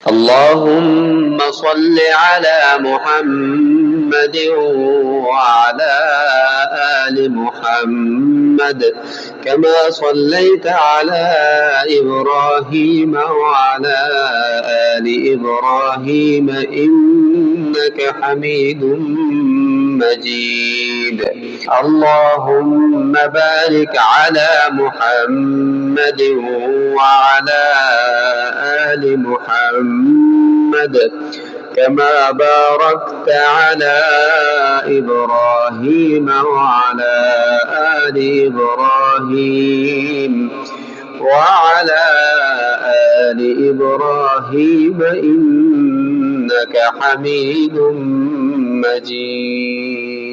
اللهم صل على محمد وعلى آل محمد كما صليت على إبراهيم وعلى آل إبراهيم إنك حميد مجيد. اللهم بارك على محمد وعلى آل محمد كما باركت على إبراهيم وعلى آل إبراهيم وعلى آل إبراهيم إنك حميد مجيد.